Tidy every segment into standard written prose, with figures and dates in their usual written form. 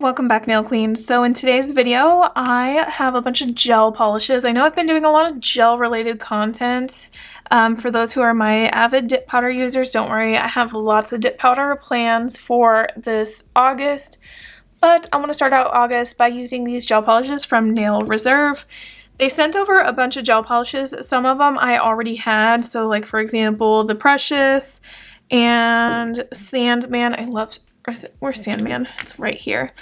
Welcome back, Nail Queens. So in today's video, I have a bunch of gel polishes. I know I've been doing a lot of gel related content. For those who are my avid dip powder users, don't worry, I have lots of dip powder plans for this August. But I want to start out August by using these gel polishes from Nail Reserve. They sent over a bunch of gel polishes. Some of them I already had. So like for example, the Precious and Sandman. I love, where's Sandman? It's right here.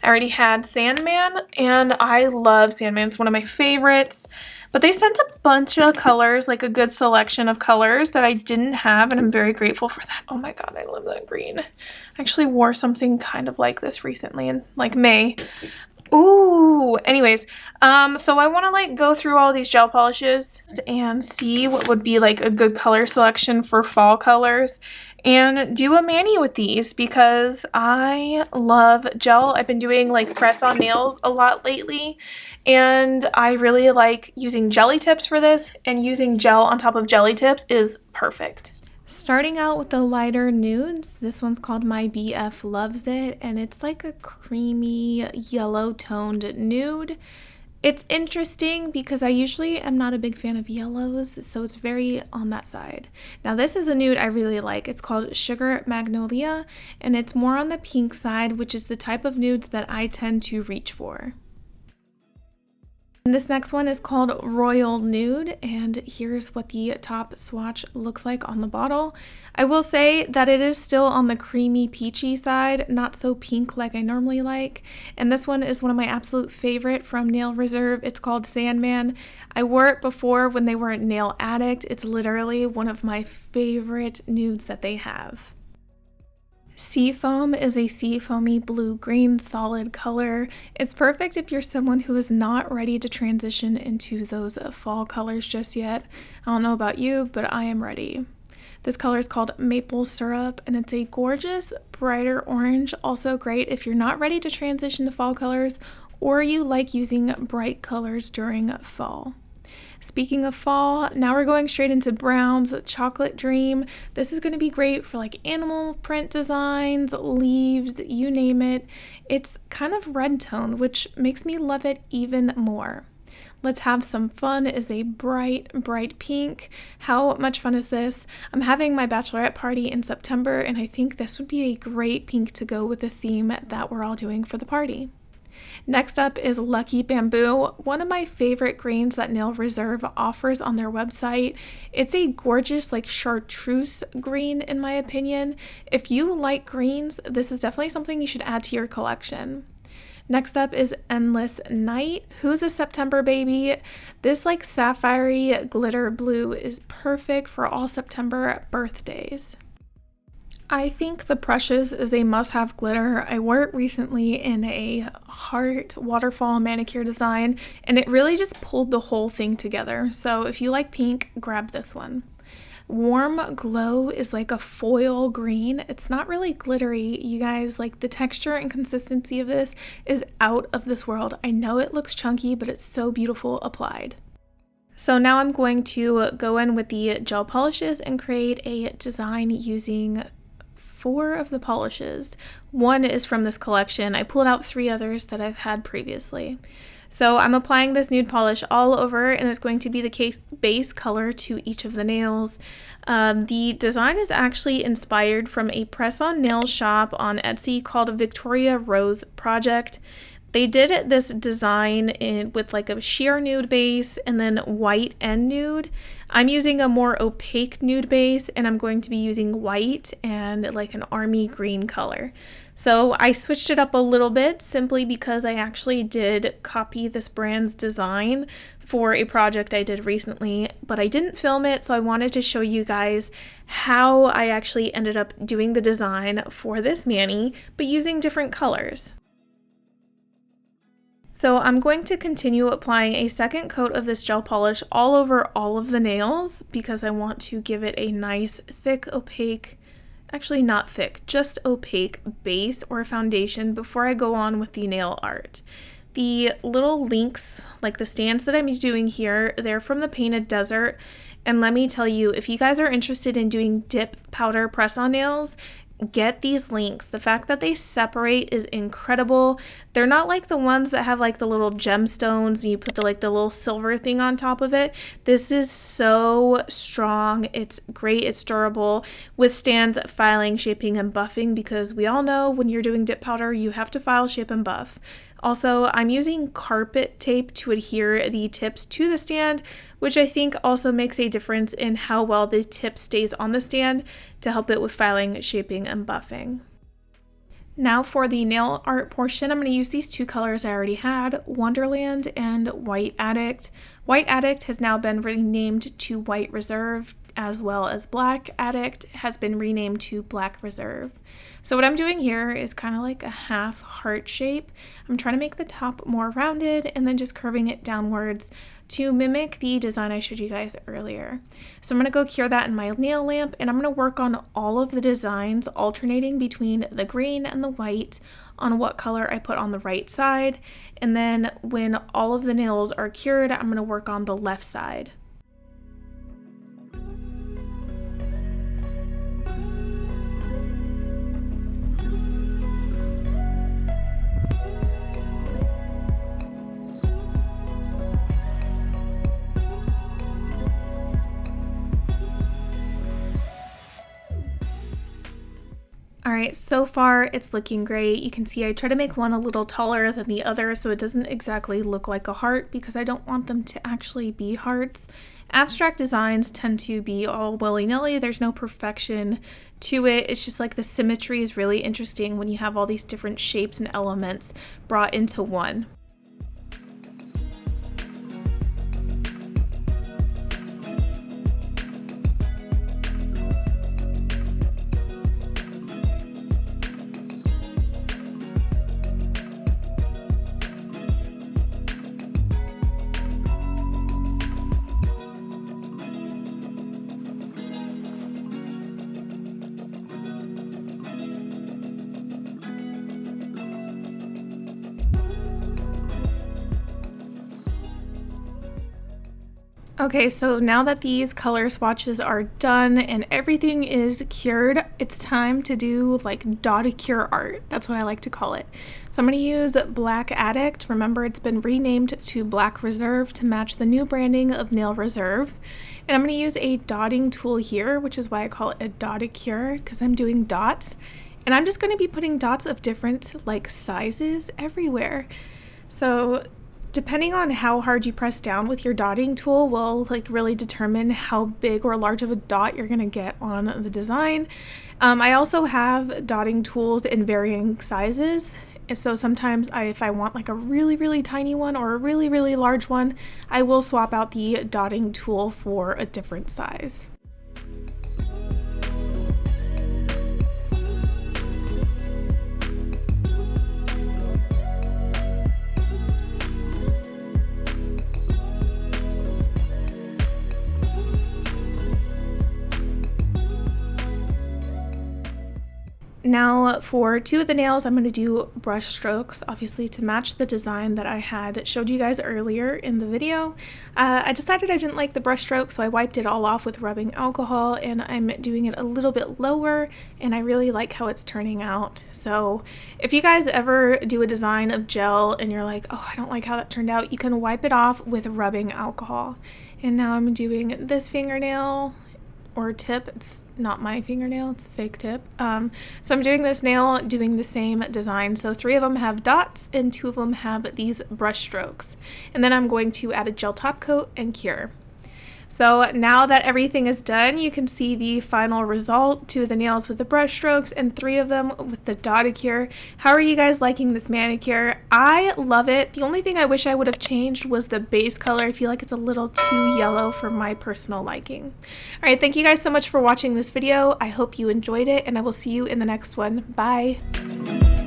I already had Sandman and I love Sandman. It's one of my favorites. But they sent a bunch of colors, like a good selection of colors that I didn't have, and I'm very grateful for that. Oh my god, I love that green. I actually wore something kind of like this recently in like May. Ooh, anyways, so I want to like go through all these gel polishes and see what would be like a good color selection for fall colors and do a mani with these because I love gel. I've been doing like press on nails a lot lately and I really like using jelly tips for this, and using gel on top of jelly tips is perfect. Starting out with the lighter nudes, this one's called My BF Loves It, and it's like a creamy yellow toned nude. It's interesting because I usually am not a big fan of yellows, so it's very on that side. Now this is a nude I really like. It's called Sugar Magnolia, and it's more on the pink side, which is the type of nudes that I tend to reach for. And this next one is called Royal Nude, and here's what the top swatch looks like on the bottle. I will say that it is still on the creamy peachy side, not so pink like I normally like. And this one is one of my absolute favorite from Nail Reserve. It's called Sandman. I wore it before when they were at Nail Addict. It's literally one of my favorite nudes that they have. Seafoam is a seafoamy blue-green solid color. It's perfect if you're someone who is not ready to transition into those fall colors just yet. I don't know about you, but I am ready. This color is called Maple Syrup, and it's a gorgeous, brighter orange. Also great if you're not ready to transition to fall colors or you like using bright colors during fall. Speaking of fall, now we're going straight into browns. Chocolate Dream. This is going to be great for like animal print designs, leaves, you name it. It's kind of red tone, which makes me love it even more. Let's Have Some Fun is a bright, bright pink. How much fun is this? I'm having my bachelorette party in September, and I think this would be a great pink to go with the theme that we're all doing for the party. Next up is Lucky Bamboo, one of my favorite greens that Nail Reserve offers on their website. It's a gorgeous like chartreuse green in my opinion. If you like greens, this is definitely something you should add to your collection. Next up is Endless Night. Who's a September baby? This like sapphire glitter blue is perfect for all September birthdays. I think the Precious is a must-have glitter. I wore it recently in a heart waterfall manicure design, and it really just pulled the whole thing together. So if you like pink, grab this one. Warm Glow is like a foil green. It's not really glittery, you guys. Like the texture and consistency of this is out of this world. I know it looks chunky, but it's so beautiful applied. So now I'm going to go in with the gel polishes and create a design using 4 of the polishes. One is from this collection. I pulled out 3 others that I've had previously. So I'm applying this nude polish all over, and it's going to be the base color to each of the nails. The design is actually inspired from a press-on nail shop on Etsy called Victoria Rose Project. They did this design with like a sheer nude base and then white and nude. I'm using a more opaque nude base, and I'm going to be using white and like an army green color. So I switched it up a little bit simply because I actually did copy this brand's design for a project I did recently, but I didn't film it, so I wanted to show you guys how I actually ended up doing the design for this mani, but using different colors. So I'm going to continue applying a second coat of this gel polish all over all of the nails because I want to give it a nice thick opaque, actually not thick, just opaque base or foundation before I go on with the nail art. The little links, like the stands that I'm doing here, they're from the Painted Desert. And let me tell you, if you guys are interested in doing dip powder press-on nails, get these links. The fact that they separate is incredible. They're not like the ones that have like the little gemstones and you put the little silver thing on top of it. This is so strong. It's great. It's durable, withstands filing, shaping, and buffing, because we all know when you're doing dip powder, you have to file, shape, and buff. Also, I'm using carpet tape to adhere the tips to the stand, which I think also makes a difference in how well the tip stays on the stand to help it with filing, shaping, and buffing. Now for the nail art portion, I'm going to use these two colors I already had, Wonderland and White Addict. White Addict has now been renamed to White Reserve, as well as Black Addict has been renamed to Black Reserve. So what I'm doing here is kind of like a half heart shape. I'm trying to make the top more rounded and then just curving it downwards to mimic the design I showed you guys earlier. So I'm going to go cure that in my nail lamp, and I'm going to work on all of the designs, alternating between the green and the white on what color I put on the right side. And then when all of the nails are cured, I'm going to work on the left side. Alright, so far it's looking great. You can see I try to make one a little taller than the other so it doesn't exactly look like a heart, because I don't want them to actually be hearts. Abstract designs tend to be all willy-nilly. There's no perfection to it. It's just like the symmetry is really interesting when you have all these different shapes and elements brought into one. Okay, so now that these color swatches are done and everything is cured, it's time to do like dot cure art. That's what I like to call it. So I'm going to use Black Addict. Remember, it's been renamed to Black Reserve to match the new branding of Nail Reserve. And I'm going to use a dotting tool here, which is why I call it a dot cure, because I'm doing dots. And I'm just going to be putting dots of different like sizes everywhere. So depending on how hard you press down with your dotting tool will like really determine how big or large of a dot you're going to get on the design. I also have dotting tools in varying sizes. And so sometimes if I want like a really tiny one or a really large one, I will swap out the dotting tool for a different size. Now for two of the nails, I'm going to do brush strokes, obviously to match the design that I had showed you guys earlier in the video. I decided I didn't like the brush stroke, so I wiped it all off with rubbing alcohol, and I'm doing it a little bit lower, and I really like how it's turning out. So if you guys ever do a design of gel and you're like, oh, I don't like how that turned out, you can wipe it off with rubbing alcohol. And now I'm doing this fingernail or tip. It's not my fingernail, it's a fake tip. So I'm doing this nail, doing the same design. So 3 of them have dots and 2 of them have these brush strokes. And then I'm going to add a gel top coat and cure. So now that everything is done, you can see the final result: 2 of the nails with the brush strokes and 3 of them with the dotacure. How are you guys liking this manicure? I love it. The only thing I wish I would have changed was the base color. I feel like it's a little too yellow for my personal liking. All right, thank you guys so much for watching this video. I hope you enjoyed it, and I will see you in the next one. Bye.